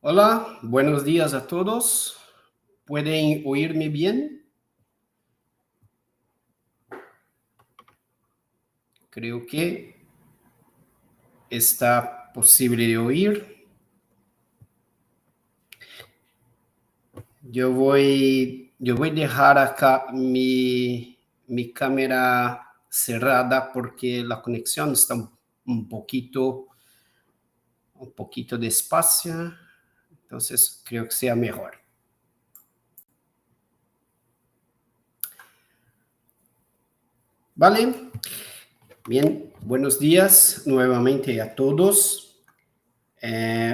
Hola, buenos días a todos. ¿Pueden oírme bien? Creo que está posible de oír. Yo voy a dejar acá mi cámara cerrada porque la conexión está un poquito despacio. Entonces creo que sea mejor. Vale. Bien, buenos días nuevamente a todos.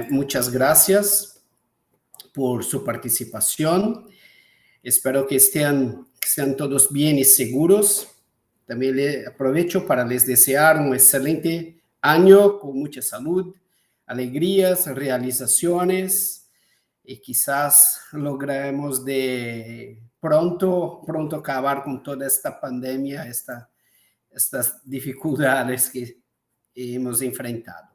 Muchas gracias por su participación. Espero que estén todos bien y seguros. También aprovecho para les desear un excelente año con mucha salud, alegrías, realizaciones y quizás logremos de pronto acabar con toda esta pandemia, estas dificultades que hemos enfrentado.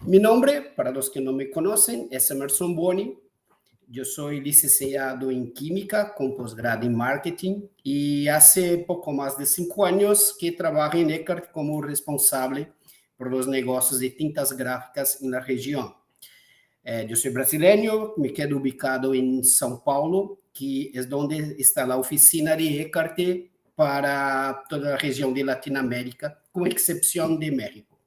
Mi nombre, para los que no me conocen, es Emerson Boni. Yo soy licenciado en Química con posgrado en Marketing y hace poco más de 5 años que trabajo en Eckert como responsable por los negocios de tintas gráficas en la región. Yo soy brasileño, me quedo ubicado en São Paulo, que es donde está la oficina de Eckert para toda la región de Latinoamérica, con excepción de México.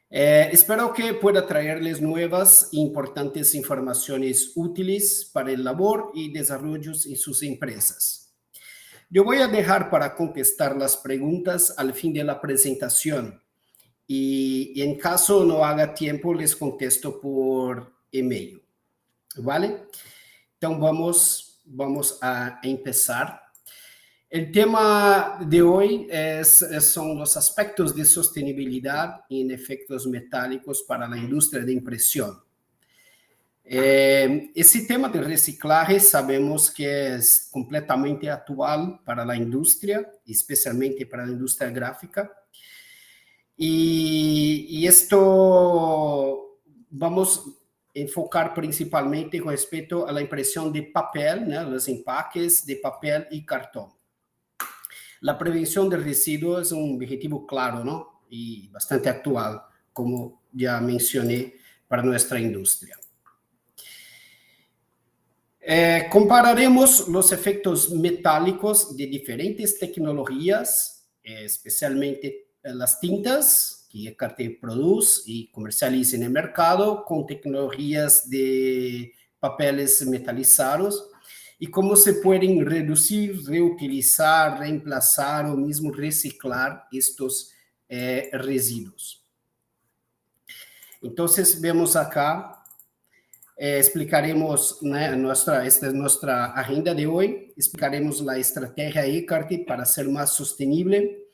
Espero que pueda traerles nuevas e importantes informaciones útiles para el labor y desarrollos en sus empresas. Yo voy a dejar para contestar las preguntas al fin de la presentación y en caso no haga tiempo les contesto por email, ¿vale? Entonces vamos a empezar. El tema de hoy son los aspectos de sostenibilidad en efectos metálicos para la industria de impresión. Ese tema de reciclaje sabemos que es completamente actual para la industria, especialmente para la industria gráfica. Y esto vamos a enfocar principalmente con respecto a la impresión de papel, ¿no? Los empaques de papel y cartón. La prevención del residuo es un objetivo claro, ¿no? Y bastante actual, como ya mencioné, para nuestra industria. Compararemos los efectos metálicos de diferentes tecnologías, especialmente las tintas que Eckert produce y comercializa en el mercado, con tecnologías de papeles metalizados, y cómo se pueden reducir, reutilizar, reemplazar o mismo reciclar estos residuos. Entonces, vemos acá, explicaremos, esta es nuestra agenda de hoy, explicaremos la estrategia Eckert para ser más sostenible,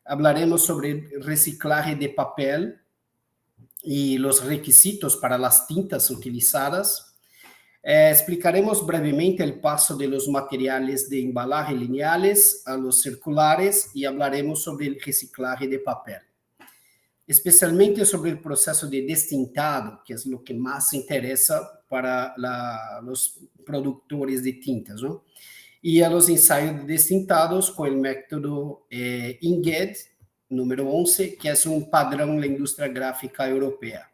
hablaremos sobre reciclaje de papel y los requisitos para las tintas utilizadas. Explicaremos brevemente el paso de los materiales de embalaje lineales a los circulares y hablaremos sobre el reciclaje de papel, especialmente sobre el proceso de destintado, que es lo que más interesa para los productores de tintas, ¿no? Y a los ensayos destintados con el método INGED número 11, que es un padrón en la industria gráfica europea.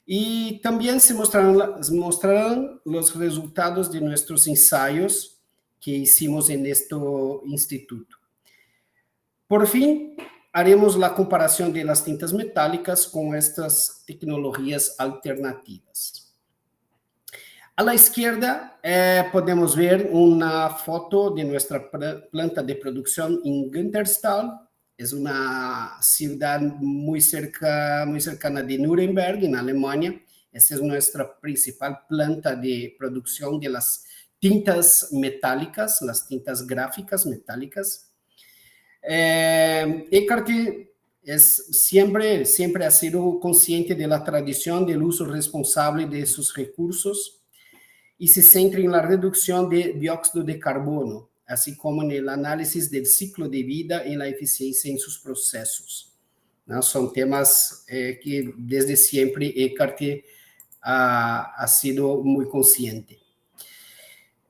Y también se mostrarán los resultados de nuestros ensayos que hicimos en este instituto. Por fin, haremos la comparación de las tintas metálicas con estas tecnologías alternativas. A la izquierda podemos ver una foto de nuestra planta de producción en Günterstal. Es una ciudad muy cercana de Nuremberg, en Alemania. Esta es nuestra principal planta de producción de las tintas metálicas, las tintas gráficas metálicas. Eckert siempre ha sido consciente de la tradición del uso responsable de sus recursos y se centra en la reducción de dióxido de carbono, así como en el análisis del ciclo de vida y la eficiencia en sus procesos. ¿no? Son temas que desde siempre Eckart ha sido muy consciente.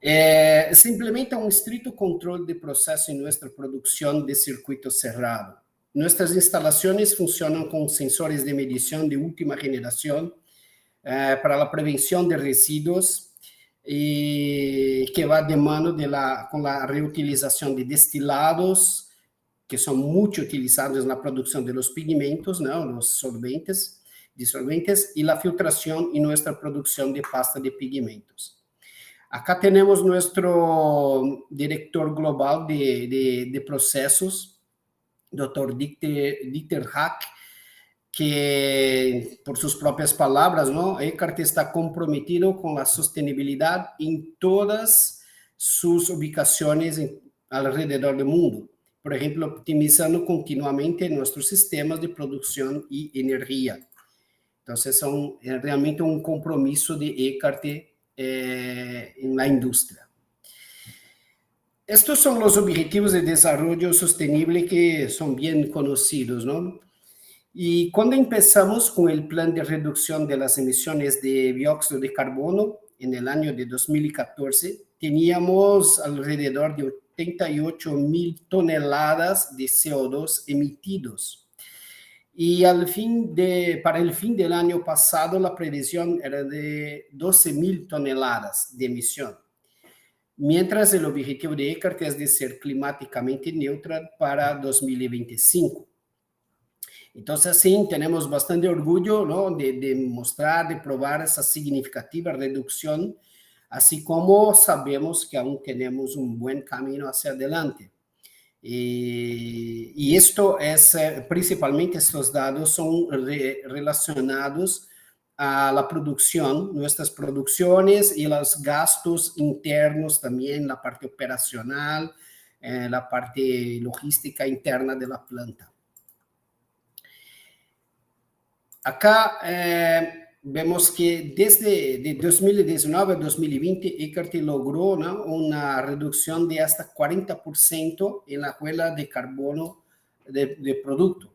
Se implementa un estricto control de proceso en nuestra producción de circuito cerrado. Nuestras instalaciones funcionan con sensores de medición de última generación para la prevención de residuos y que va de mano con la reutilización de destilados, que son mucho utilizados en la producción de los pigmentos, ¿no? Los disolventes, y la filtración y nuestra producción de pasta de pigmentos. Acá tenemos nuestro director global de procesos, Dr. Dieter Hack, que, por sus propias palabras, ¿no? Eckart está comprometido con la sostenibilidad en todas sus ubicaciones alrededor del mundo. Por ejemplo, optimizando continuamente nuestros sistemas de producción y energía. Entonces, son realmente un compromiso de Eckart en la industria. Estos son los objetivos de desarrollo sostenible que son bien conocidos, ¿no? Y cuando empezamos con el plan de reducción de las emisiones de dióxido de carbono en el año de 2014, teníamos alrededor de 88,000 toneladas de CO2 emitidos. Y para el fin del año pasado, la previsión era de 12,000 toneladas de emisión, mientras el objetivo de Eckart es de ser climáticamente neutral para 2025. Entonces, sí, tenemos bastante orgullo, ¿no? de mostrar, de probar esa significativa reducción, así como sabemos que aún tenemos un buen camino hacia adelante. Y esto es, principalmente estos datos son relacionados a la producción, nuestras producciones y los gastos internos también, la parte operacional, la parte logística interna de la planta. Acá vemos que desde 2019 a 2020, Eckart logró, ¿no? una reducción de hasta 40% en la huella de carbono de producto.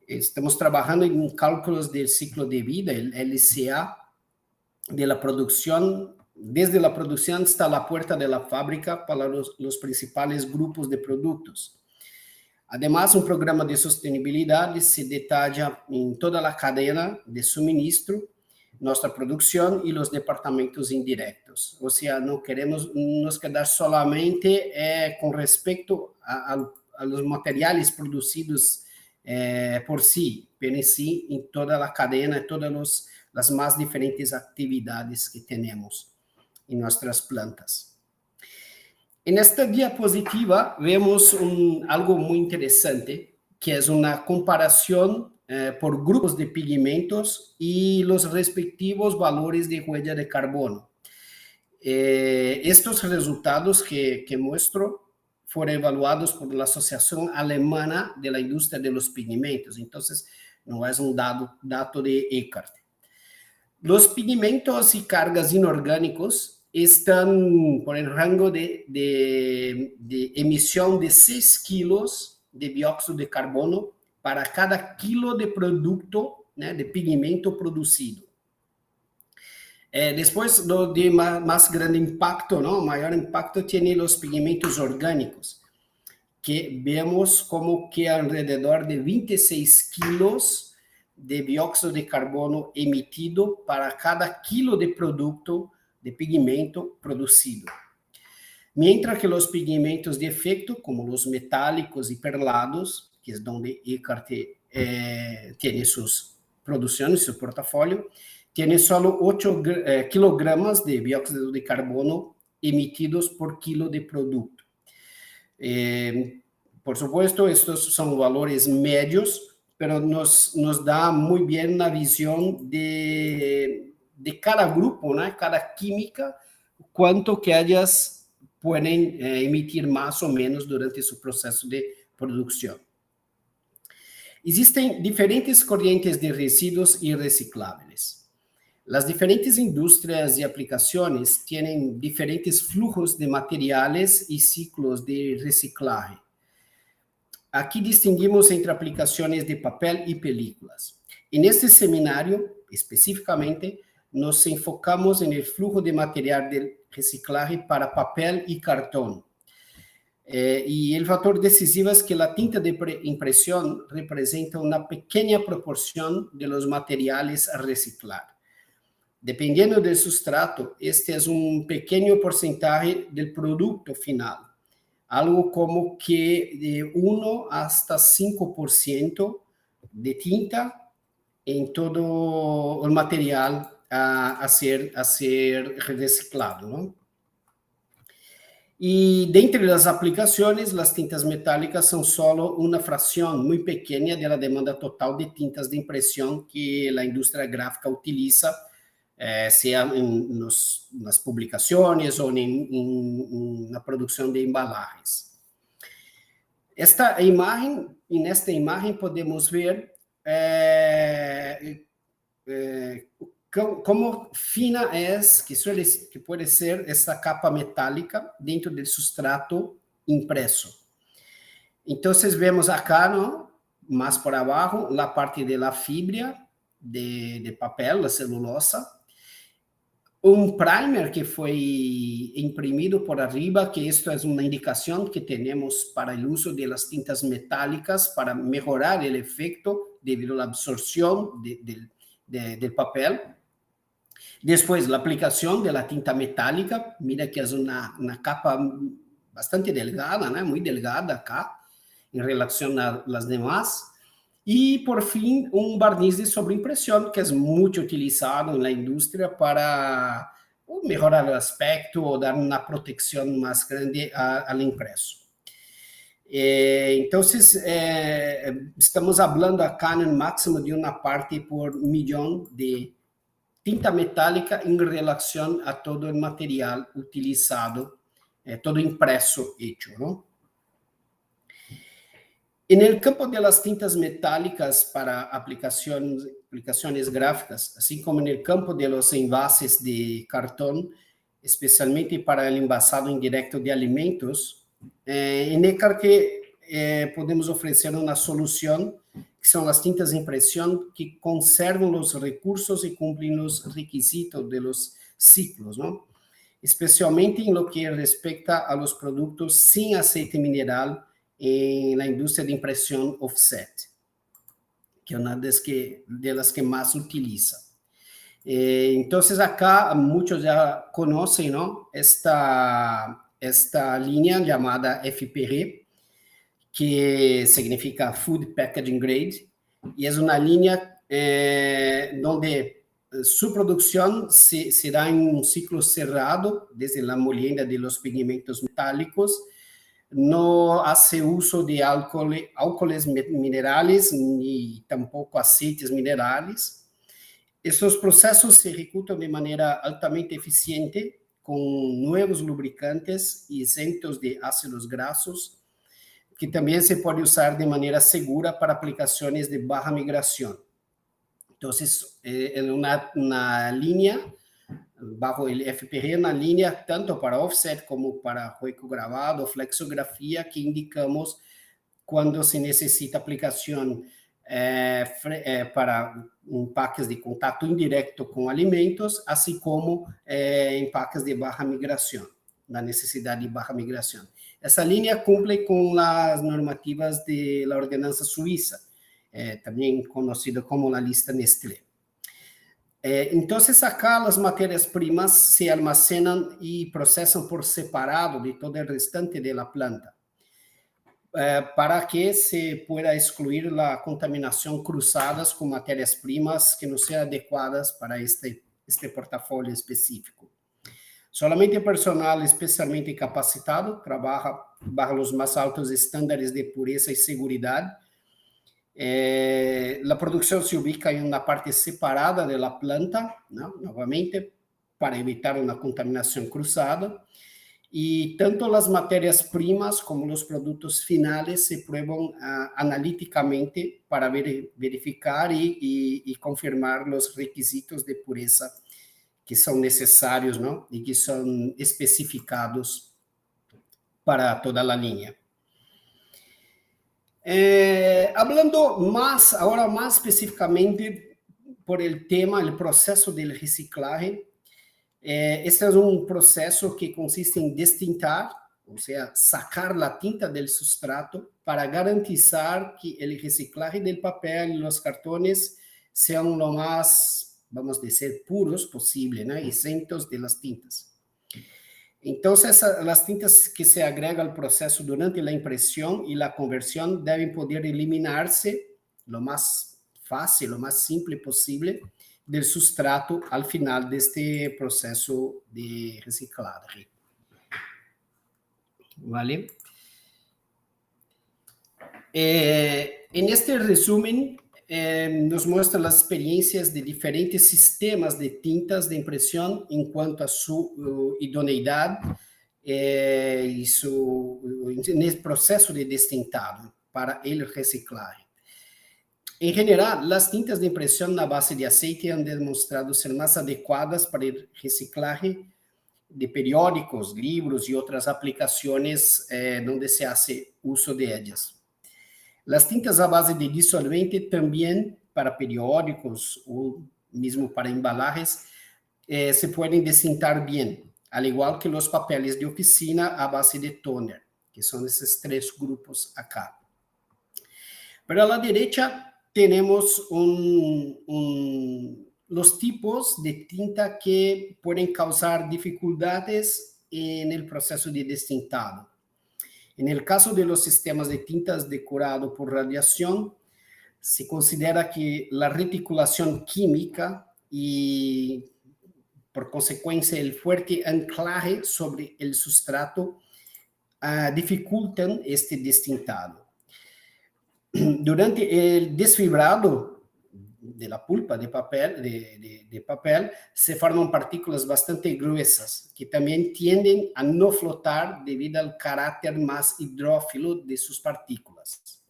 Estamos trabajando en cálculos del ciclo de vida, el LCA, de la producción, desde la producción hasta la puerta de la fábrica para los principales grupos de productos. Además, un programa de sostenibilidad se detalla en toda la cadena de suministro, nuestra producción y los departamentos indirectos. O sea, no queremos nos quedar solamente con respecto a los materiales producidos por sí, pero sí en toda la cadena, en todas las más diferentes actividades que tenemos en nuestras plantas. En esta diapositiva vemos algo muy interesante, que es una comparación por grupos de pigmentos y los respectivos valores de huella de carbono. Estos resultados que muestro fueron evaluados por la Asociación Alemana de la Industria de los Pigmentos, entonces no es un dato de Eckart. Los pigmentos y cargas inorgánicos están por el rango de emisión de 6 kilos de dióxido de carbono para cada kilo de producto, ¿no? de pigmento producido. Después, de más grande impacto, ¿no? Mayor impacto tienen los pigmentos orgánicos, que vemos como que alrededor de 26 kilos de dióxido de carbono emitido para cada kilo de producto de pigmento producido. Mientras que los pigmentos de efecto, como los metálicos y perlados, que es donde Eckart tiene sus producciones, su portafolio, tiene solo 8 kilogramos de dióxido de carbono emitidos por kilo de producto. Por supuesto, estos son valores medios, pero nos da muy bien la visión de cada grupo, ¿no? Cada química, cuánto que ellas pueden emitir más o menos durante su proceso de producción. Existen diferentes corrientes de residuos irreciclables. Las diferentes industrias y aplicaciones tienen diferentes flujos de materiales y ciclos de reciclaje. Aquí distinguimos entre aplicaciones de papel y películas. En este seminario, específicamente, nos enfocamos en el flujo de material de reciclaje para papel y cartón. Y el factor decisivo es que la tinta de impresión representa una pequeña proporción de los materiales a reciclar. Dependiendo del sustrato, este es un pequeño porcentaje del producto final, algo como que de 1 hasta 5% de tinta en todo el material a ser reciclado, ¿no? Y de entre las aplicaciones, las tintas metálicas son solo una fracción muy pequeña de la demanda total de tintas de impresión que la industria gráfica utiliza, sea en las publicaciones o en la producción de embalajes. En esta imagen podemos ver como fina es, que puede ser esta capa metálica dentro del sustrato impreso. Entonces vemos acá, ¿no? Más por abajo, la parte de la fibra de papel, la celulosa. Un primer que fue imprimido por arriba, que esto es una indicación que tenemos para el uso de las tintas metálicas para mejorar el efecto debido a la absorción del papel. Después, la aplicación de la tinta metálica, mira que es una capa bastante delgada, ¿no? Muy delgada acá, en relación a las demás. Y por fin, un barniz de sobreimpresión, que es mucho utilizado en la industria para mejorar el aspecto o dar una protección más grande al impreso. Entonces, estamos hablando acá en el máximo de una parte por millón de tinta metálica en relación a todo el material utilizado, todo impreso hecho, ¿no? En el campo de las tintas metálicas para aplicaciones gráficas, así como en el campo de los envases de cartón, especialmente para el envasado indirecto de alimentos, en ECAR que podemos ofrecer una solución que son las tintas de impresión que conservan los recursos y cumplen los requisitos de los ciclos, ¿no? Especialmente en lo que respecta a los productos sin aceite mineral en la industria de impresión offset, que es una de las que más utiliza. Entonces acá muchos ya conocen, ¿no? Esta línea llamada FPG, que significa Food Packaging Grade, y es una línea donde su producción se da en un ciclo cerrado, desde la molienda de los pigmentos metálicos. No hace uso de álcoholes minerales ni tampoco aceites minerales. Estos procesos se ejecutan de manera altamente eficiente con nuevos lubricantes y exentos de ácidos grasos, que también se puede usar de manera segura para aplicaciones de baja migración. Entonces, en una línea, bajo el FPG, una línea tanto para offset como para hueco grabado, flexografía, que indicamos cuando se necesita aplicación para empaques de contacto indirecto con alimentos, así como empaques de baja migración, la necesidad de baja migración. Essa línea cumple con las normativas de la ordenanza suiza, también conocida como la lista Nestlé. Entonces, acá las materias primas se almacenan y procesan por separado de todo el restante de la planta, para que se pueda excluir la contaminación cruzadas con materias primas que no sean adecuadas para este portafolio específico. Solamente personal especialmente capacitado trabaja bajo los más altos estándares de pureza y seguridad. La producción se ubica en una parte separada de la planta, ¿no? Nuevamente, para evitar una contaminación cruzada. Y tanto las materias primas como los productos finales se prueban analíticamente para verificar y confirmar los requisitos de pureza que son necesarios, ¿no? Y que son especificados para toda la línea. Hablando ahora más específicamente por el tema, el proceso del reciclaje. Este es un proceso que consiste en destintar, o sea, sacar la tinta del sustrato para garantizar que el reciclaje del papel y los cartones sean lo más, vamos a decir, puros posible, ¿no? Exentos de las tintas. Entonces, las tintas que se agregan al proceso durante la impresión y la conversión deben poder eliminarse lo más fácil, lo más simple posible del sustrato al final de este proceso de reciclaje. ¿Vale? En este resumen, nos muestra las experiencias de diferentes sistemas de tintas de impresión en cuanto a su idoneidad y en el proceso de destintado para el reciclaje. En general, las tintas de impresión a base de aceite han demostrado ser más adecuadas para el reciclaje de periódicos, libros y otras aplicaciones donde se hace uso de ellas. Las tintas a base de disolvente también para periódicos o mismo para embalajes se pueden destintar bien, al igual que los papeles de oficina a base de toner, que son esos tres grupos acá. Pero a la derecha tenemos los tipos de tinta que pueden causar dificultades en el proceso de destintado. En el caso de los sistemas de tintas de curado por radiación, se considera que la reticulación química y, por consecuencia, el fuerte anclaje sobre el sustrato dificultan este destintado. Durante el desfibrado de la pulpa de papel, se forman partículas bastante gruesas, que también tienden a no flotar debido al carácter más hidrófilo de sus partículas.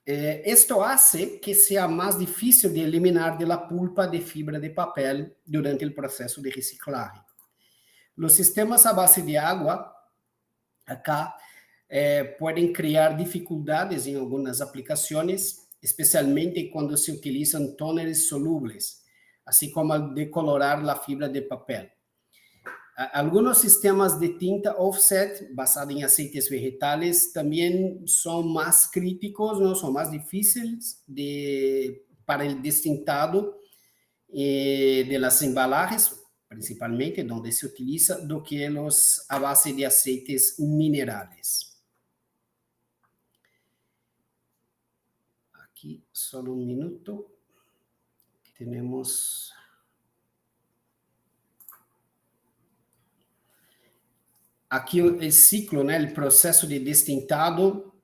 Esto hace que sea más difícil de eliminar de la pulpa de fibra de papel durante el proceso de reciclaje. Los sistemas a base de agua, acá, pueden crear dificultades en algunas aplicaciones, especialmente cuando se utilizan tóneres solubles, así como al decolorar la fibra de papel. Algunos sistemas de tinta offset basada en aceites vegetales también son más críticos, ¿no? Son más difíciles para el destintado de las embalajes, principalmente donde se utiliza, do que los a base de aceites minerales. Aquí, solo un minuto. Tenemos... Aqui el ciclo, né, el proceso de destintado,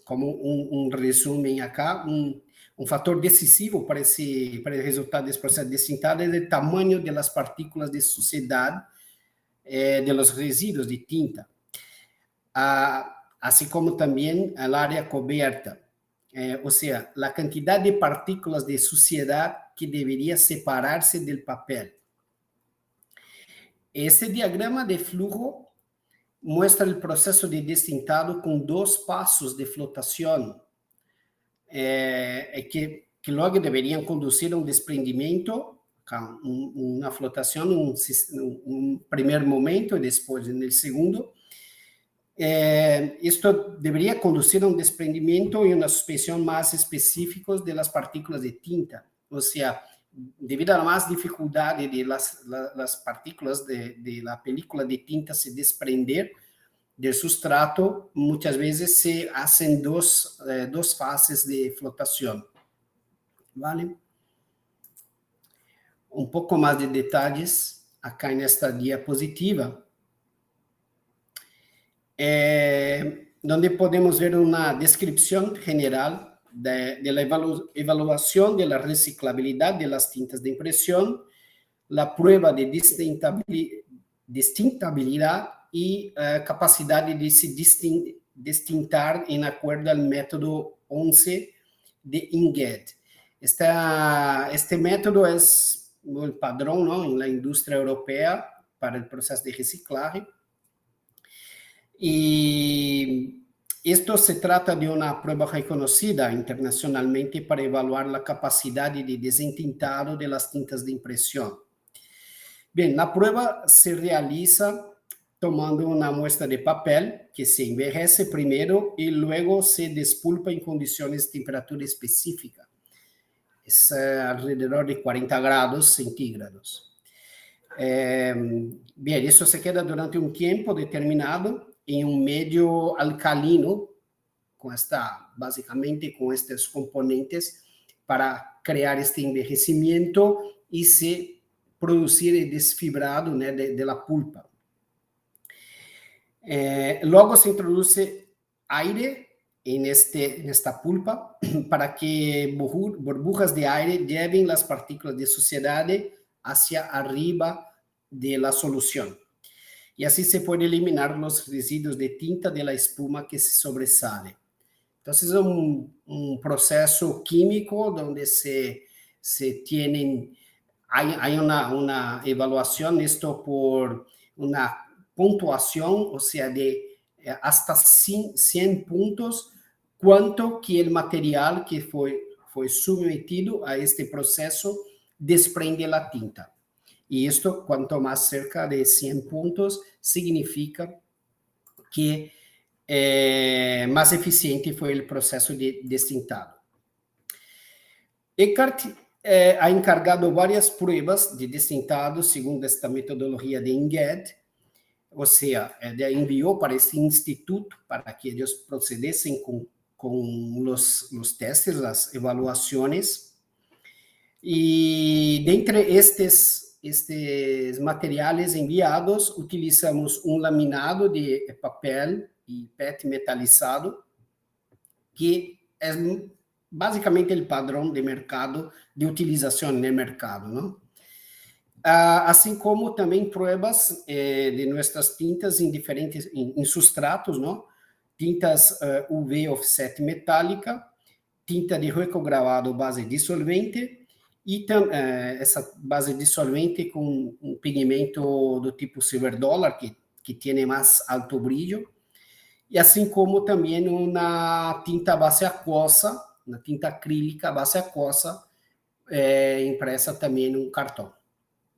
como un resumen acá, un factor decisivo para el resultado desse proceso de destintado es el tamaño de las partículas de suciedad de los residuos de tinta, así como también el área cubierta, o sea, la cantidad de partículas de suciedad que debería separarse del papel. Este diagrama de flujo muestra el proceso de destintado con dos pasos de flotación que luego deberían conducir a un desprendimiento, una flotación en un primer momento y después en el segundo. Esto debería conducir a un desprendimiento y una suspensión más específicos de las partículas de tinta, o sea, debido a la más dificultad de las partículas de la película de tinta se desprender del sustrato, muchas veces se hacen dos fases de flotación. ¿Vale? Un poco más de detalles acá en esta diapositiva, donde podemos ver una descripción general de la evaluación de la reciclabilidad de las tintas de impresión, la prueba de destintabilidad y capacidad de se destintar en acuerdo al método 11 de INGED. Este método es el padrón, ¿no?, en la industria europea para el proceso de reciclaje. Y Esto se trata de una prueba reconocida internacionalmente para evaluar la capacidad de desentintado de las tintas de impresión. Bien, la prueba se realiza tomando una muestra de papel que se envejece primero y luego se despulpa en condiciones de temperatura específica. Es alrededor de 40 grados centígrados. Bien, eso se queda durante un tiempo determinado en un medio alcalino, básicamente con estos componentes para crear este envejecimiento y se producir el desfibrado, né, de la pulpa. Luego se introduce aire en esta pulpa para que burbujas de aire lleven las partículas de suciedad hacia arriba de la solución. Y así se puede eliminar los residuos de tinta de la espuma que se sobresale. Entonces es un proceso químico donde hay una evaluación, esto por una puntuación, o sea, de hasta 100 puntos, cuánto que el material que fue sometido a este proceso desprende la tinta. Y esto, cuanto más cerca de 100 puntos, significa que más eficiente fue el proceso de destintado. Eckert ha encargado varias pruebas de destintado según esta metodología de INGED, o sea, envió para este instituto para que ellos procediesen con los testes, las evaluaciones. Y de entre estos materiales enviados, utilizamos un laminado de papel y PET metalizado, que es básicamente el padrón de mercado, de utilización en el mercado, ¿no? Assim como também pruebas de nuestras tintas em sustratos, ¿no? Tintas UV offset metálica, tinta de recogravado base dissolvente, e essa base dissolvente com um pigmento do tipo silver dollar, que tem mais alto brilho, e assim como também uma tinta base aquosa, uma tinta acrílica base aquosa, impressa também num cartão,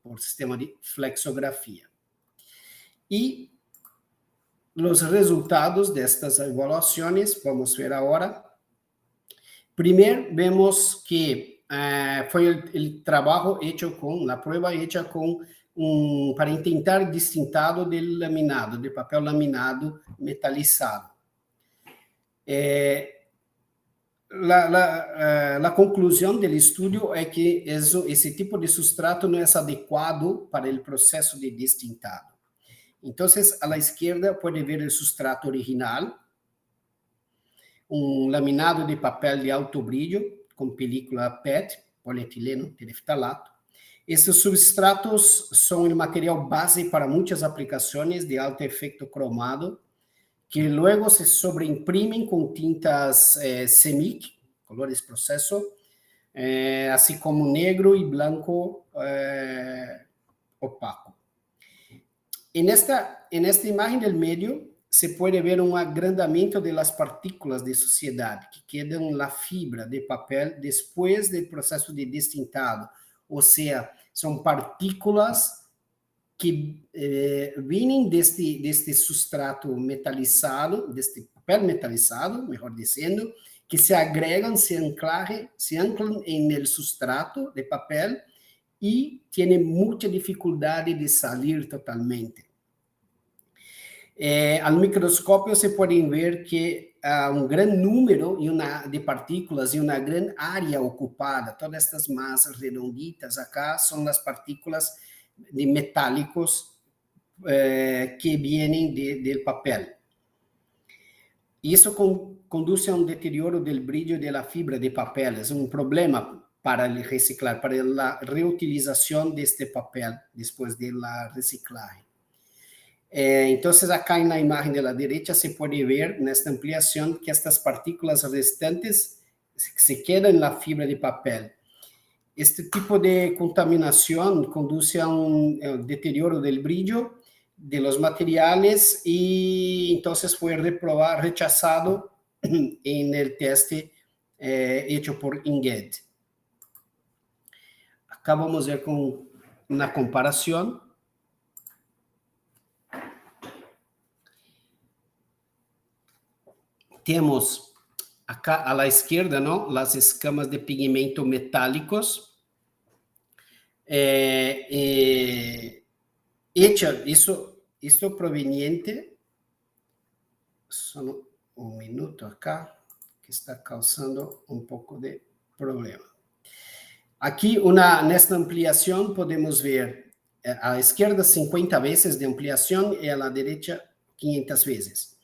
por sistema de flexografia. E os resultados destas avaliações, vamos ver agora. Primeiro, vemos que foi o trabalho hecho a prueba hecha para intentar destintado del laminado, de papel laminado metalizado. La conclusão do estudo é que esse tipo de substrato não é adequado para o processo de destintado. Então, a la esquerda pode ver o substrato original, um laminado de papel de alto brilho com película PET, polietileno, tereftalato. Esses substratos são o material base para muitas aplicações de alto efeito cromado, que luego se sobreimprimen com tintas CMYK, colores processo, assim como negro e branco opaco. Nesta imagem do meio, se pode ver um agrandamento das partículas de suciedade que quedam na fibra de papel depois do processo de destintado, ou seja, são partículas que vêm deste substrato metalizado, deste papel metalizado, melhor dizendo, que se agregam, se anclam no substrato de papel e têm muita dificuldade de sair totalmente. Ao microscópio se podem ver que há um grande número de partículas e uma grande área ocupada. Todas estas massas redonditas acá são as partículas de metálicos que vêm do papel. Isso conduz a um deterioro do brilho da fibra de papel. É um problema para reciclar, para a reutilização deste papel depois da reciclagem. Então, acá na imagem da direita se pode ver nesta ampliação que estas partículas restantes se quedam na fibra de papel. Este tipo de contaminação conduz a um deterioro do brilho de los materiales y entonces fue rechazado en el teste hecho por INGED. Acá vamos a ver con una comparación. Temos acá a la izquierda, ¿no?, las escamas de pigmento metálicos. Hecha, esto proveniente, solo un minuto acá, que está causando un poco de problema. Aquí, nesta ampliación, podemos ver a la izquierda 50 veces de ampliación y a la derecha 500 veces.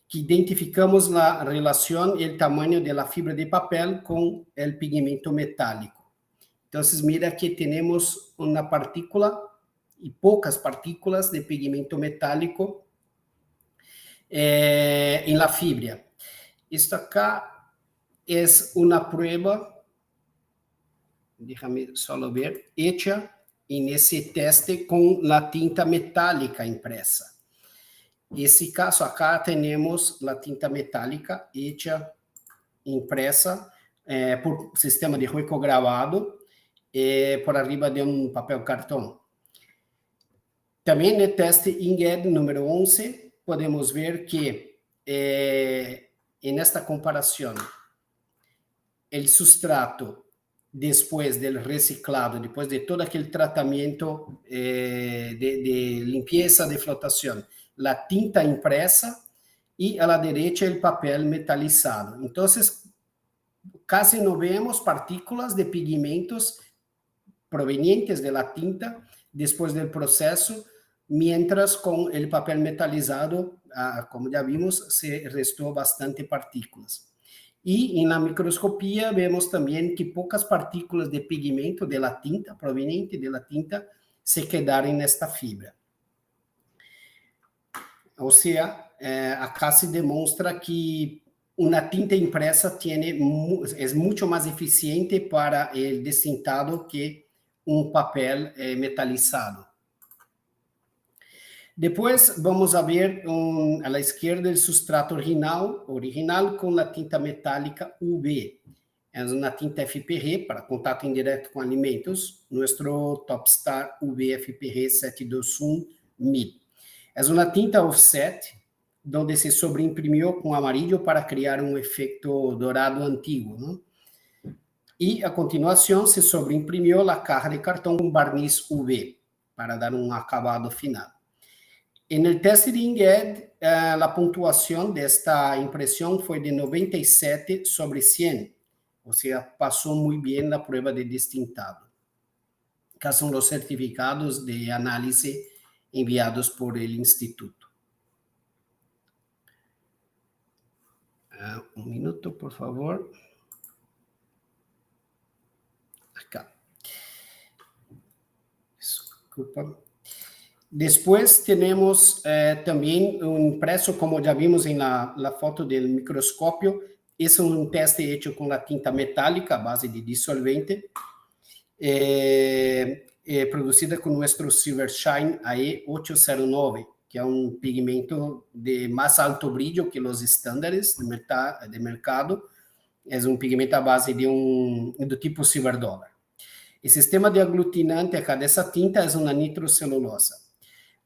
Que identificamos la relación y el tamaño de la fibra de papel con el pigmento metálico. Entonces, mira que tenemos una partícula y pocas partículas de pigmento metálico en la fibra. Esto acá es una prueba, déjame solo ver, hecha en ese teste con la tinta metálica impresa. Esse caso acá tenemos la tinta metálica hecha, impresa por sistema de hueco grabado por arriba de un papel cartón. También en el teste INGED número 11 podemos ver que en esta comparación el sustrato después del reciclado, después de todo aquel tratamiento de limpieza, de flotación, la tinta impresa y a la derecha el papel metalizado. Entonces, casi no vemos partículas de pigmentos provenientes de la tinta después del proceso, mientras con el papel metalizado, como ya vimos, se restó bastante partículas. Y en la microscopía vemos también que pocas partículas de pigmento de la tinta, proveniente de la tinta, se quedaron en esta fibra. O sea, acá se demuestra que una tinta impresa es mucho más eficiente para el destintado que un papel metalizado. Después vamos a ver a la izquierda el sustrato original con la tinta metálica UV. Es una tinta FPG para contacto indirecto con alimentos, nuestro Topstar UV FPG 721.000. Es una tinta offset, donde se sobreimprimió con amarillo para crear un efecto dorado antiguo, ¿no? Y a continuación se sobreimprimió la caja de cartón con barniz UV para dar un acabado final. En el teste de INGED, la puntuación de esta impresión fue de 97 sobre 100, o sea, pasó muy bien la prueba de destintado. Acá son los certificados de análisis enviados por el instituto. Un minuto, por favor. Acá. Desculpa. Después tenemos también un impreso, como ya vimos en la foto del microscopio. Es un teste hecho con la tinta metálica a base de disolvente, producida con nuestro Silvershine AE809, que é um pigmento de mais alto brilho que os estándares de mercado. É um pigmento à base do tipo Silver Dollar. O sistema de aglutinante acá dessa tinta é uma nitrocelulosa.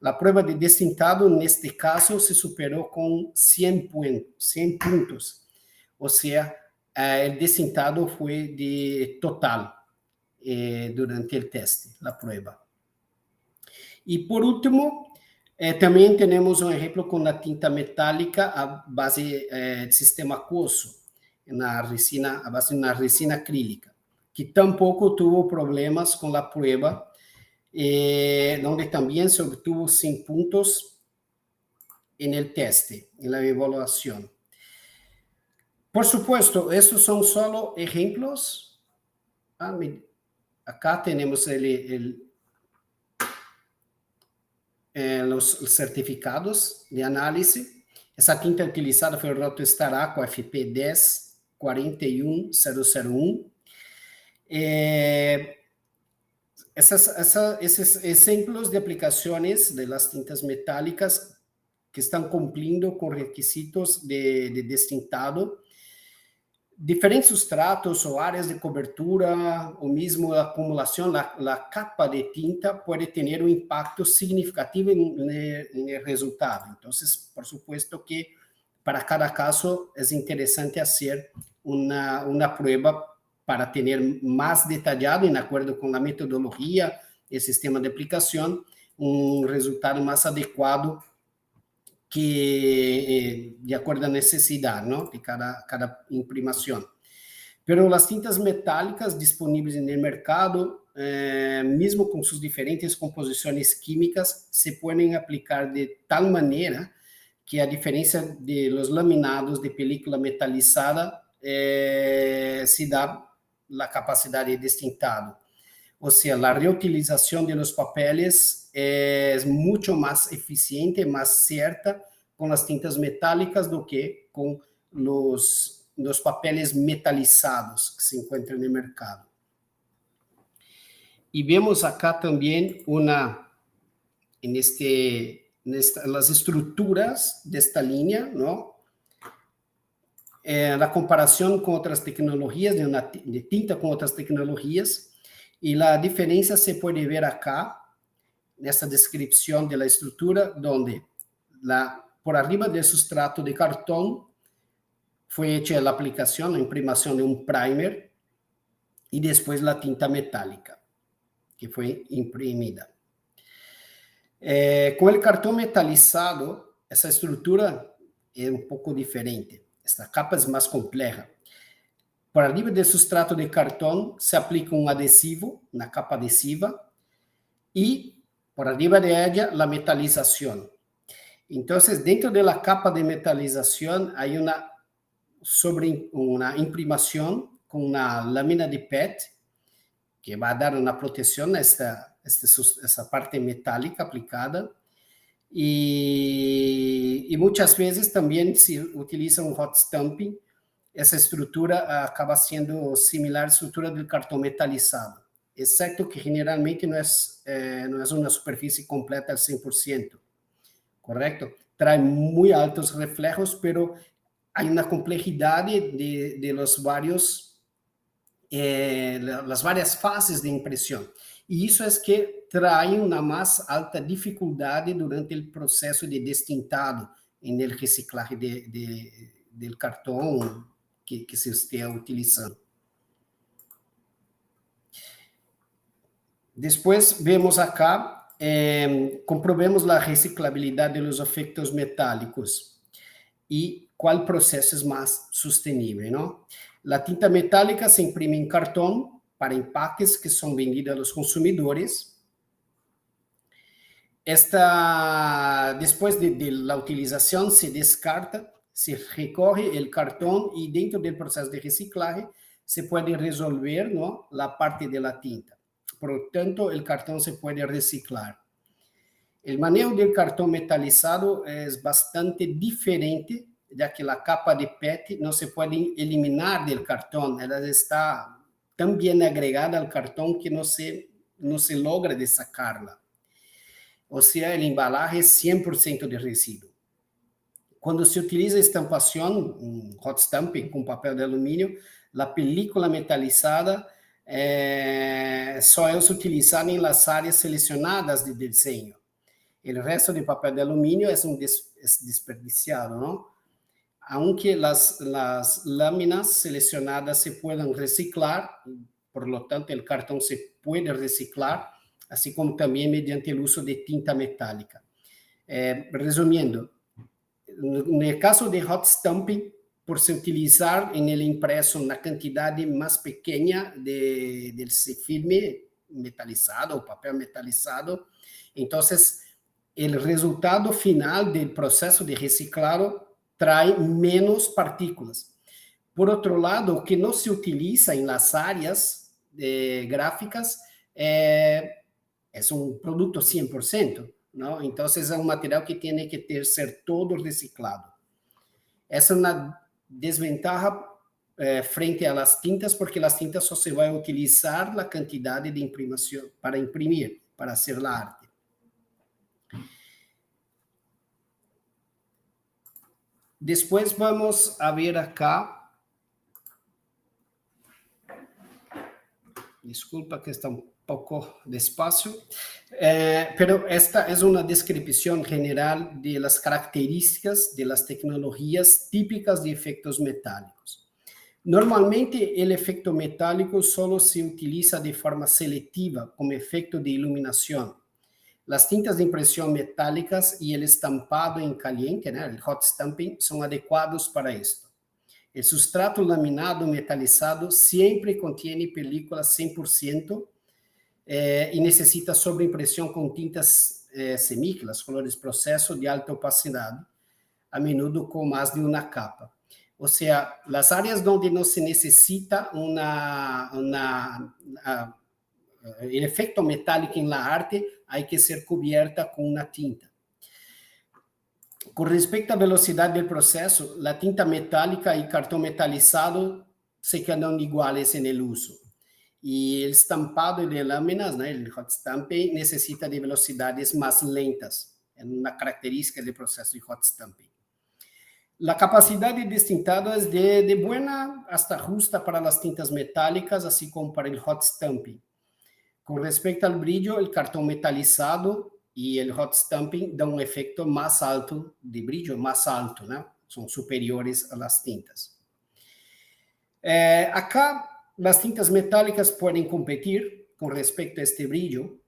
A prova de destintado, neste caso, se superou com 100 pontos. Ou seja, o destintado foi de total durante o teste, a prova. E, por último, também temos um exemplo com a tinta metálica a base de sistema aquoso, a base na resina acrílica, que tampouco tuvo problemas com a prova, onde também se obtuvo 100 pontos no teste, na evaluação. Por supuesto, estos são só exemplos. Acá temos os certificados de análise. Essa tinta utilizada foi o Rotostar Aqua FP 10 41001. Esses exemplos de aplicações de las tintas metálicas que estão cumprindo com requisitos de destintado, diferentes substratos ou áreas de cobertura, ou mesmo a acumulação, a capa de tinta pode ter um impacto significativo no resultado. Então, por supuesto que para cada caso é interessante fazer uma prova para ter mais detalhado, de acordo com a metodologia e sistema de aplicação, um resultado mais adequado que de acordo à necessidade, ¿no? De cada imprimação. Pero as tintas metálicas disponíveis no mercado, mesmo com suas diferentes composições químicas, se podem aplicar de tal maneira que a diferença de los laminados de película metalizada se dá a capacidade de destintado. Ou seja, a reutilização de los papeles é muito mais eficiente, mais certa com as tintas metálicas do que com os papeles metalizados que se encontram no mercado. E vemos acá também nas estruturas desta linha, não? A comparação com outras tecnologias, de tinta com outras tecnologias, e a diferença se pode ver acá, nessa descrição da estrutura, onde por arriba do substrato de cartão foi feita a aplicação, a imprimação de um primer, e depois a tinta metálica, que foi imprimida. Com o cartão metalizado, essa estrutura é um pouco diferente. Esta capa é mais complexa. Por arriba do substrato de cartão se aplica um adesivo, na capa adesiva, e por arriba de ella a metalização. Então, dentro da capa de metalização, há uma imprimação com uma lâmina de PET, que vai dar uma proteção a essa parte metálica aplicada, e muitas vezes também se utiliza um hot stamping. Essa estrutura acaba sendo similar à estrutura do cartão metalizado, exceto que generalmente não é uma superfície completa al 100%, correto? Traz muito altos reflejos, pero há uma complexidade de las várias fases de impressão. E isso é que traz uma mais alta dificuldade durante o processo de destintado no reciclagem do cartão que se esteja utilizando. Depois, vemos acá, comprovemos a reciclabilidade dos efeitos metálicos e qual processo é mais sustentável, não? A tinta metálica se imprime em cartão para empaques que são vendidos aos consumidores. Depois da utilização, se descarta, se recorre o cartão e dentro do processo de reciclagem se pode resolver, não, a parte da tinta. Portanto, o cartão se pode reciclar. O manejo do cartão metalizado é bastante diferente, já que a capa de PET não se pode eliminar do cartão, ela está tão bem agregada ao cartão que não se logra dessacar-la. Ou seja, a embalagem é 100% de resíduo. Quando se utiliza estampação, hot stamping com papel de alumínio, a película metalizada só é utilizada em las áreas selecionadas de desenho. O resto de papel de alumínio é desperdiciado, não? Aunque las láminas seleccionadas se puedan reciclar, por lo tanto, el cartón se puede reciclar, así como también mediante el uso de tinta metálica. Resumiendo, en el caso de hot stamping, por se utilizar en el impreso una cantidad más pequeña del filme metalizado o papel metalizado, entonces el resultado final del proceso de reciclado trae menos partículas. Por outro lado, o que não se utiliza em las áreas gráficas é um produto 100%, não? Então, é um material que tem que ser todo reciclado. Essa é uma desventaja frente a las tintas, porque las tintas só se vai utilizar a quantidade de imprimação para imprimir, para fazer a arte. Depois vamos a ver acá. Desculpa que está un poco despacio, pero esta es una descripción general de las características de las tecnologías típicas de efectos metálicos. Normalmente el efecto metálico solo se utiliza de forma selectiva como efecto de iluminación. Las tintas de impresión metálicas y el estampado en caliente, ¿no? El hot stamping, son adecuados para esto. El sustrato laminado metalizado siempre contiene película 100% y necesita sobreimpresión con tintas semíclaras, colores proceso de alta opacidad, a menudo con más de una capa. O sea, las áreas donde no se necesita el efecto metálico en la arte hay que ser cubierta con una tinta. Con respecto a velocidad del proceso, la tinta metálica y cartón metalizado se quedan iguales en el uso. Y el estampado de láminas, ¿no? El hot stamping, necesita de velocidades más lentas. Es una característica del proceso de hot stamping. La capacidad de destintado es de buena hasta justa para las tintas metálicas, así como para el hot stamping. Con respecto al brillo, el cartón metalizado y el hot stamping dan un efecto más alto de brillo, más alto, ¿no? Son superiores a las tintas. Acá las tintas metálicas pueden competir con respecto a este brillo.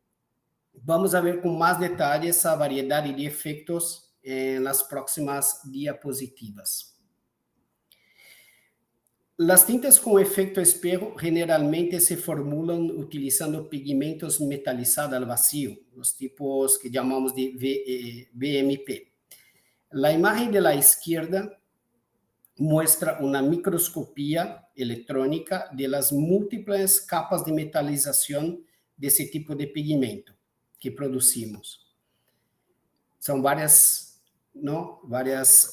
Vamos a ver con más detalle esa variedad de efectos en las próximas diapositivas. Las tintas con efecto espejo generalmente se formulan utilizando pigmentos metalizados al vacío, los tipos que llamamos de VMP. La imagen de la izquierda muestra una microscopía electrónica de las múltiples capas de metalización de ese tipo de pigmento que producimos. Son varias, ¿no? Varias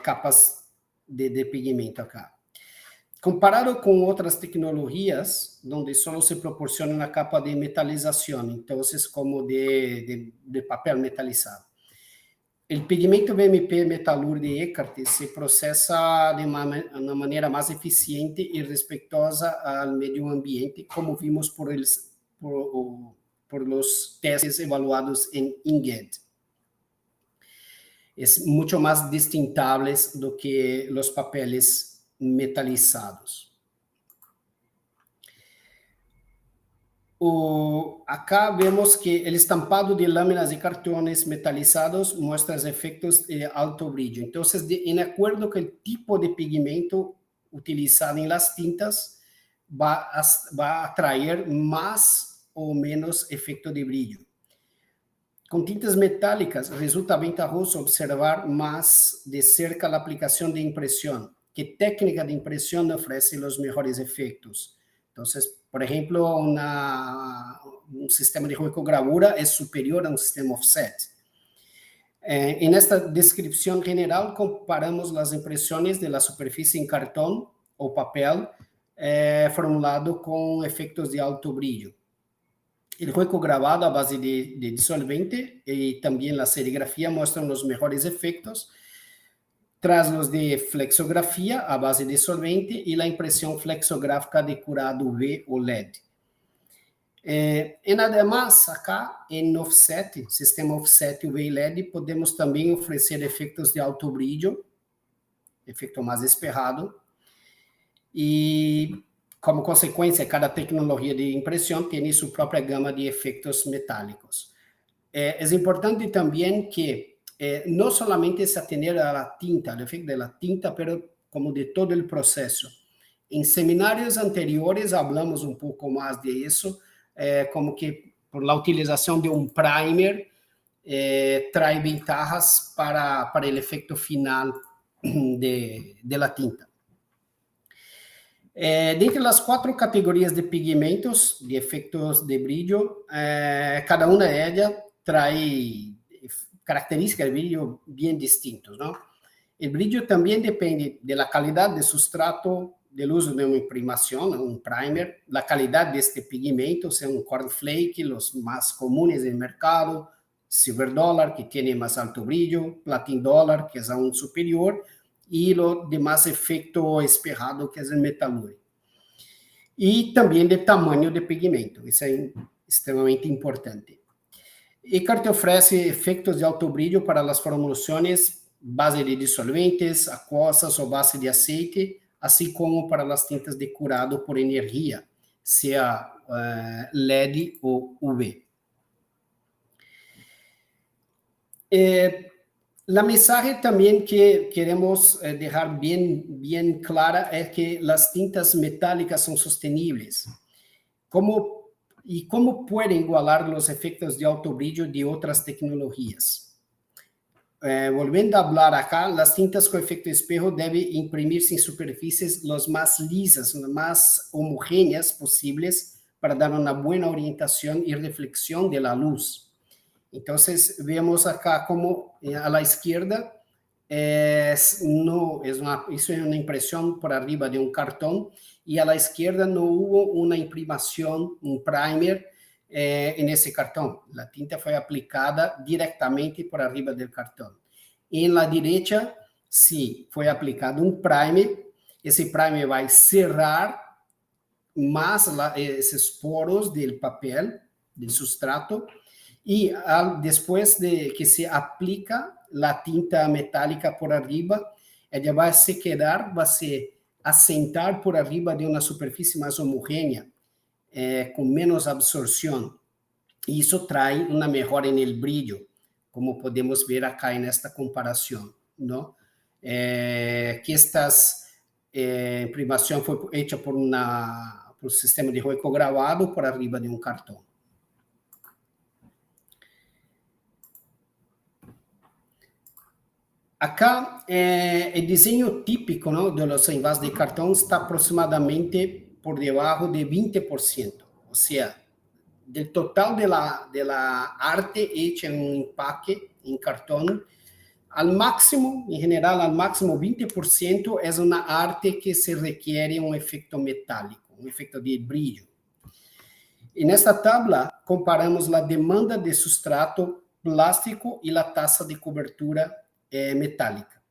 capas de pigmento acá. Comparado con otras tecnologías, donde solo se proporciona una capa de metalización, entonces como de papel metalizado. El pigmento VMP Metalur de Eckert se procesa de una manera más eficiente y respetuosa al medio ambiente, como vimos por los testes evaluados en Inget. Es mucho más distintable do que los papeles metalizados. Acá vemos que el estampado de láminas de cartones metalizados muestra los efectos de alto brillo. Entonces, en acuerdo con el tipo de pigmento utilizado en las tintas, va a atraer más o menos efecto de brillo. Con tintas metálicas, resulta ventajoso observar más de cerca la aplicación de impresión. ¿Qué técnica de impresión ofrece los mejores efectos? Entonces, por ejemplo, un sistema de huecogravura es superior a un sistema offset. En esta descripción general, comparamos las impresiones de la superficie en cartón o papel formulado con efectos de alto brillo. El hueco grabado a base de disolvente y también la serigrafía muestran los mejores efectos, tras los de flexografía a base de solvente y la impresión flexográfica de curado UV o LED. Además, acá en offset, sistema offset UV y LED, podemos también ofrecer efectos de alto brillo, efecto más despejado, y como consecuencia, cada tecnología de impresión tiene su propia gama de efectos metálicos. Es importante también que no solamente se atener a la tinta, al efecto de la tinta, pero como de todo el proceso. En seminarios anteriores hablamos un poco más de eso, como que por la utilización de un primer trae ventajas para el efecto final de la tinta. Dentre las 4 categorías de pigmentos, de efectos de brillo, cada una de ellas trae características de brillo bien distintos, ¿no? El brillo también depende de la calidad del sustrato, do uso de uma imprimação, um primer, a qualidade deste pigmento, se é um cornflake, os mais comuns no mercado, silver dollar, que tem mais alto brilho, platin dollar, que é aún superior, e o demais efeito esperado, que é o metalure. E também de tamanho de pigmento, isso é extremamente importante. Eckhart oferece efeitos de alto brilho para as formulações base de dissolventes, aquosas ou base de aceite, assim como para as tintas de curado por energia, seja LED ou UV. A mensagem também que queremos deixar bem clara é que as tintas metálicas são sustentáveis. Como podem igualar os efeitos de alto brilho de outras tecnologias? Volviendo a falar acá, as tintas com efeito espejo devem imprimir-se em superfícies as mais lisas, as mais homogêneas possíveis para dar uma boa orientação e reflexão da luz. Então, vemos acá como a la izquierda isso é uma impressão por arriba de um cartão e a la izquierda não houve uma imprimação, um primer nesse cartão. A tinta foi aplicada diretamente por arriba do cartão. E na direita, sim, foi aplicado um primer. Esse primer vai cerrar mais esses poros do papel, do substrato, e depois de que se aplica a tinta metálica por arriba, ela vai se quedar, vai se assentar por arriba de uma superfície mais homogênea, com menos absorção. E isso traz uma melhora no brilho, como podemos ver acá nesta comparação, não? Que estas imprimação foi feita por um sistema de roico gravado por arriba de um cartão. Acá, o desenho típico, ¿no?, de los envases de cartão está aproximadamente por debaixo de 20%. Ou seja, do total de la arte hecha em um empaque em cartão, ao máximo, em geral, ao máximo 20% é uma arte que se requer um efeito metálico, um efeito de brilho. E nesta tabla, comparamos a demanda de substrato plástico e a taxa de cobertura metálica.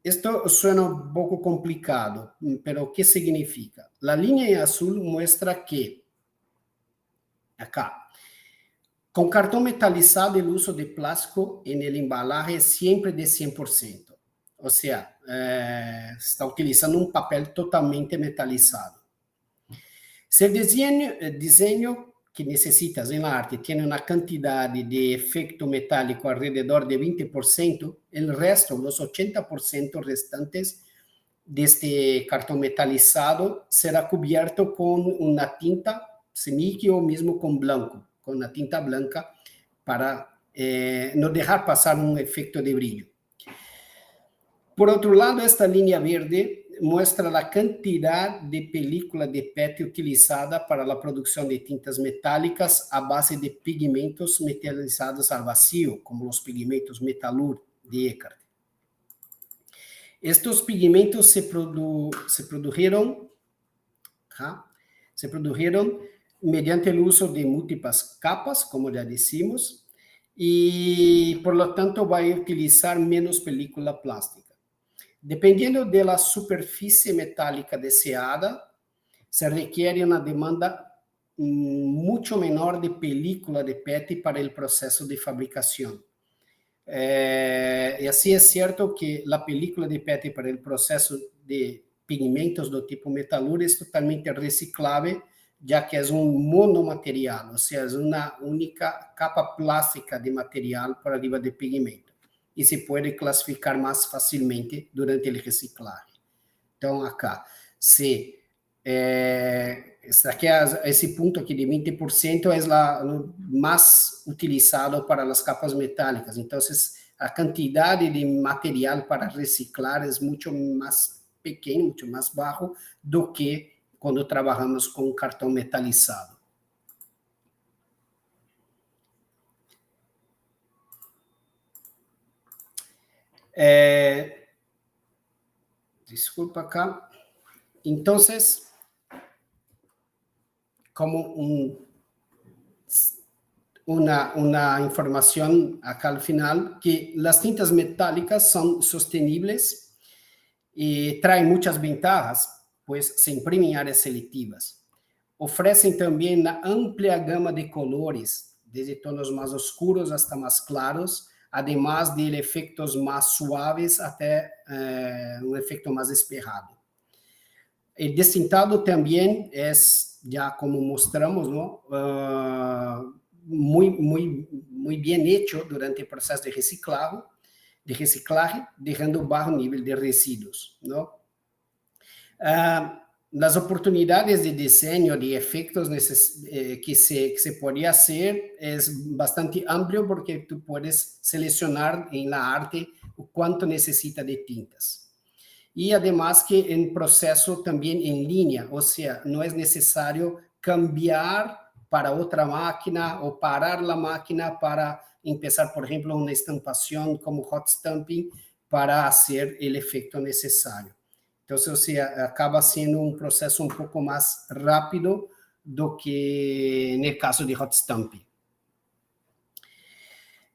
Isto suena um pouco complicado, mas o que significa? A linha em azul mostra que, acá, com cartão metalizado, o uso de plástico no embalaje é sempre de 100%. Ou seja, está utilizando um papel totalmente metalizado. Se o desenho que necessitas em arte tem uma quantidade de efeito metálico alrededor de 20%, o resto, os 80% restantes deste cartão metalizado, será coberto com uma tinta semique ou mesmo com branco, com a tinta branca, para não deixar passar um efeito de brilho. Por outro lado, esta linha verde mostra a quantidade de película de PET utilizada para a produção de tintas metálicas à base de pigmentos metalizados ao vacío, como os pigmentos Metalur de Eckhart. Estes pigmentos se produziram mediante o uso de múltiplas capas, como já dissemos, e, por lo tanto, vai utilizar menos película plástica. Dependendo da superfície metálica desejada, se requer uma demanda muito menor de película de PET para o processo de fabricação. E assim é certo que a película de PET para o processo de pigmentos do tipo Metalur é totalmente reciclável, já que é um monomaterial, ou seja, uma única capa plástica de material para arriba de pigmento. E se pode classificar mais facilmente durante o reciclagem. Então, acá, esse ponto aqui de 20% é o mais utilizado para as capas metálicas. Então, a quantidade de material para reciclar é muito mais pequena, muito mais baixo do que quando trabalhamos com cartão metalizado. Desculpa, cá. Entonces, como una información acá al final, que las tintas metálicas son sostenibles y traen muchas ventajas, pues se imprimen en áreas selectivas. Ofrecen también una amplia gama de colores, desde tonos más oscuros hasta más claros, además de efectos más suaves hasta un efecto más espejado. El destintado también es, ya como mostramos, ¿no? Muy bien hecho durante el proceso de reciclaje, dejando bajo nivel de residuos, ¿no? Las oportunidades de diseño, de efectos que se podría hacer es bastante amplio porque tú puedes seleccionar en la arte cuánto necesita de tintas. Y además que en proceso también en línea, o sea, no es necesario cambiar para otra máquina o parar la máquina para empezar, por ejemplo, una estampación como hot stamping para hacer el efecto necesario. Entonces, o sea, acaba siendo un proceso un poco más rápido do que en el caso de hot stamping.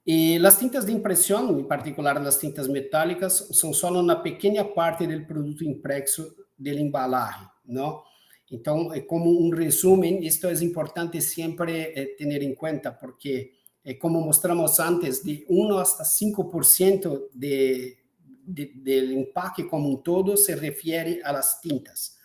E as tintas de impressão, em particular as tintas metálicas, são só uma pequena parte do produto impresso da embalagem, não? Então, como um resumo, isto é importante sempre ter em conta, porque, como mostramos antes, de 1 hasta 5% do empaque como um todo se refere a las tintas.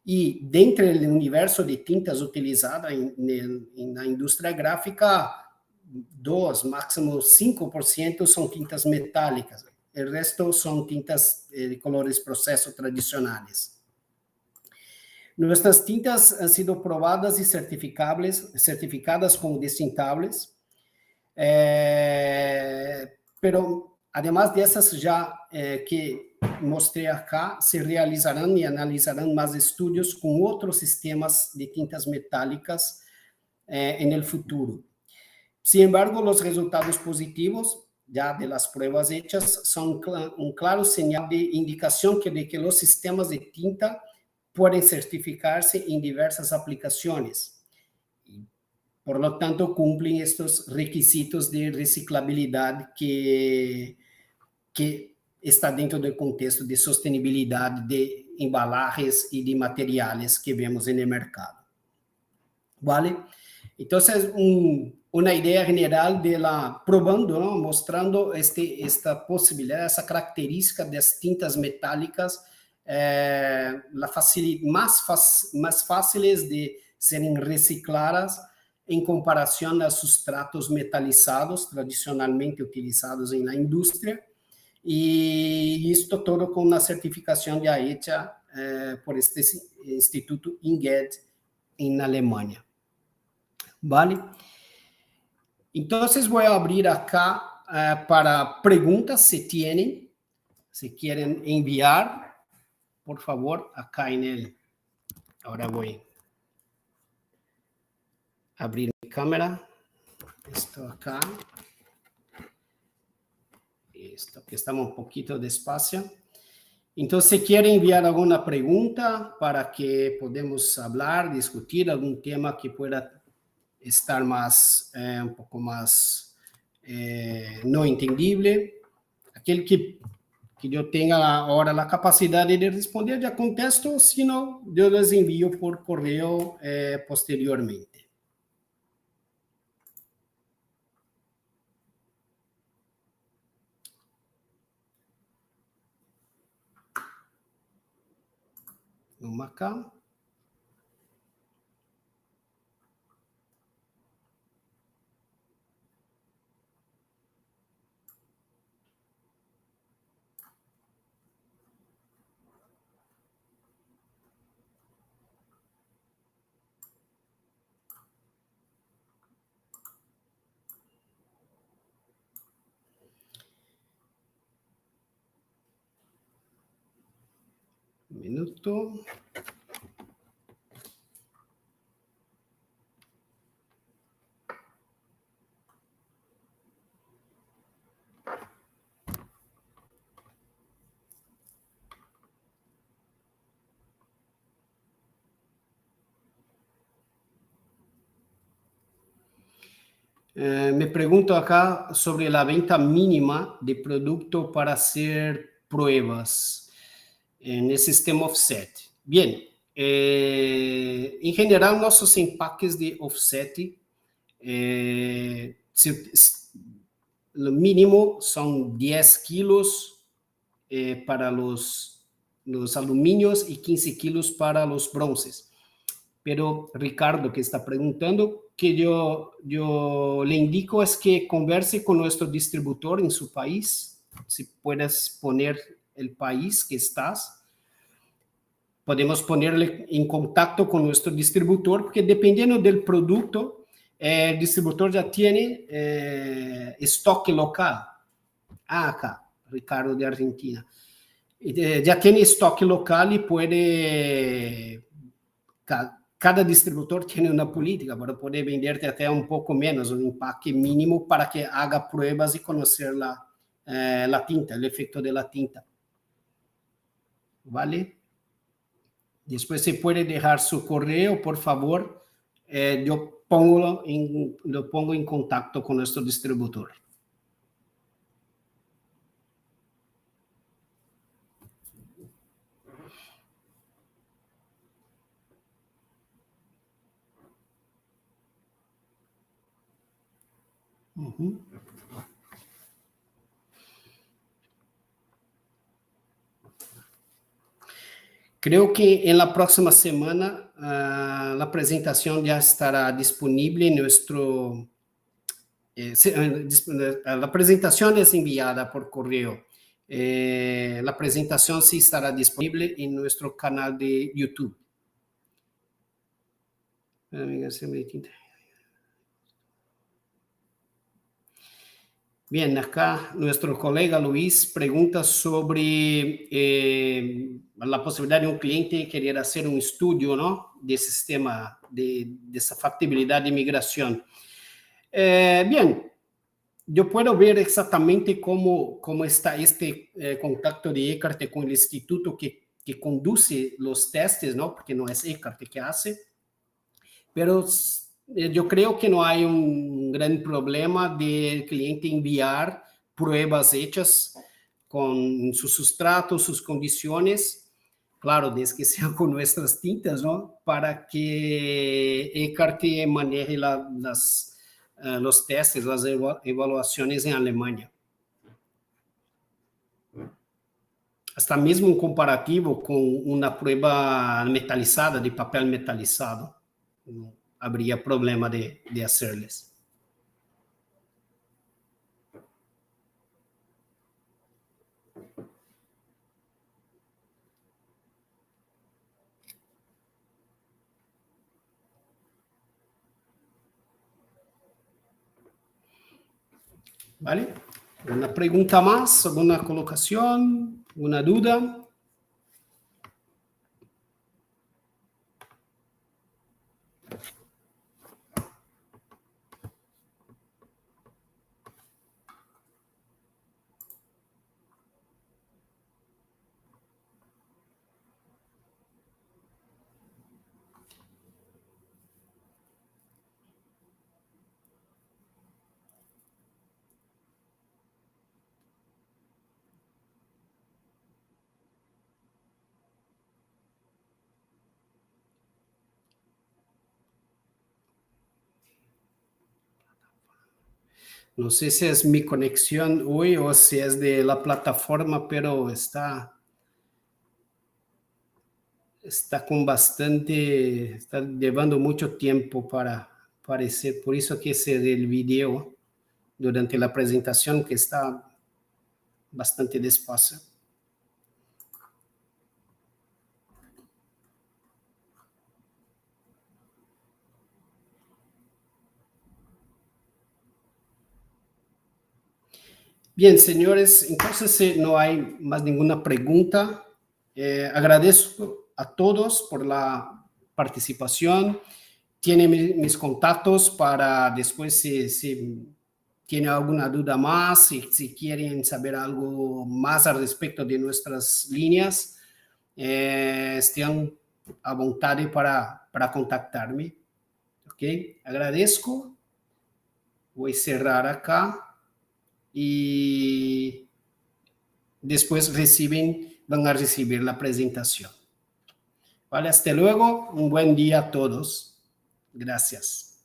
E dentro do universo de tintas utilizada na indústria gráfica, 2, máximo 5% são tintas metálicas. O resto são tintas de colores processo tradicionais. Nuestras tintas han sido probadas y certificadas como destintables, pero además de esas ya que mostré acá, se realizarán y analizarán más estudios con otros sistemas de tintas metálicas en el futuro. Sin embargo, los resultados positivos ya de las pruebas hechas son un claro señal de indicación de que los sistemas de tinta pueden certificarse en diversas aplicaciones. Por lo tanto, cumplen estos requisitos de reciclabilidad que está dentro del contexto de sostenibilidad de embalajes y de materiales que vemos en el mercado. ¿Vale? Entonces, una idea general de probando, ¿no? Mostrando esta posibilidad, esa característica de las tintas metálicas, más fáciles de serem recicladas em comparação a sustratos metalizados tradicionalmente utilizados na indústria, e isto todo com a certificação já hecha por este Instituto INGED na Alemanha. ¿Vale? Entonces voy a abrir acá para preguntas si tienen, si quieren enviar, por favor, acá en el... Ahora voy a abrir mi cámara. Esto acá. Esto, que estamos un poquito despacio. Entonces, si quieren enviar alguna pregunta para que podamos hablar, discutir algún tema que pueda estar más, un poco más no entendible. Aquel que yo tenga ahora la capacidad de responder, ya contesto, si no, yo les envío por correo posteriormente. Vamos acá. Un minuto. Me pregunto acá sobre la venta mínima de producto para hacer pruebas en el sistema offset. Bien, en general nuestros empaques de offset, lo mínimo son 10 kilos para los aluminios y 15 kilos para los bronces. Pero Ricardo, que está preguntando, que yo le indico es que converse con nuestro distribuidor en su país, si puedes poner el país que estás, podemos ponerle en contacto con nuestro distribuidor, porque dependiendo del producto, el distribuidor ya tiene stock local. Acá, Ricardo de Argentina. Ya tiene stock local y puede... Cada distribuidor tiene una política para poder venderte até un poco menos, un empaque mínimo para que haga pruebas y conocer la tinta, el efecto de la tinta. ¿Vale? Después se puede dejar su correo, por favor. Yo lo pongo en contacto con nuestro distribuidor. Uh-huh. Creo que en la próxima semana la presentación ya estará disponible en nuestro... la presentación es enviada por correo. La presentación sí estará disponible en nuestro canal de YouTube. Bien, acá nuestro colega Luis pregunta sobre la posibilidad de un cliente querer hacer un estudio, ¿no?, de sistema, de esa factibilidad de migración. Bien, yo puedo ver exactamente cómo está este contacto de Ecarte con el instituto que conduce los testes, ¿no?, porque no es Ecarte que hace, pero yo creo que no hay un gran problema del cliente enviar pruebas hechas con sus sustratos, sus condiciones, claro, desde que sean con nuestras tintas, ¿no?, para que Ecarte maneje los testes, las evaluaciones en Alemania. Hasta mesmo un comparativo con una prueba metalizada, de papel metalizado, no habría problema de hacerles. ¿Vale? ¿Una pregunta más? ¿Alguna colocación? ¿Una duda? No sé si es mi conexión hoy o si es de la plataforma, pero está con bastante, está llevando mucho tiempo para aparecer. Por eso que ese del video durante la presentación que está bastante despacio. Bien, señores, entonces no hay más ninguna pregunta. Agradezco a todos por la participación. Tienen mis contactos para después si tienen alguna duda más, si quieren saber algo más al respecto de nuestras líneas, estén a voluntad para contactarme. ¿Ok? Agradezco. Voy a cerrar acá y después van a recibir la presentación. Vale, hasta luego. Un buen día a todos. Gracias.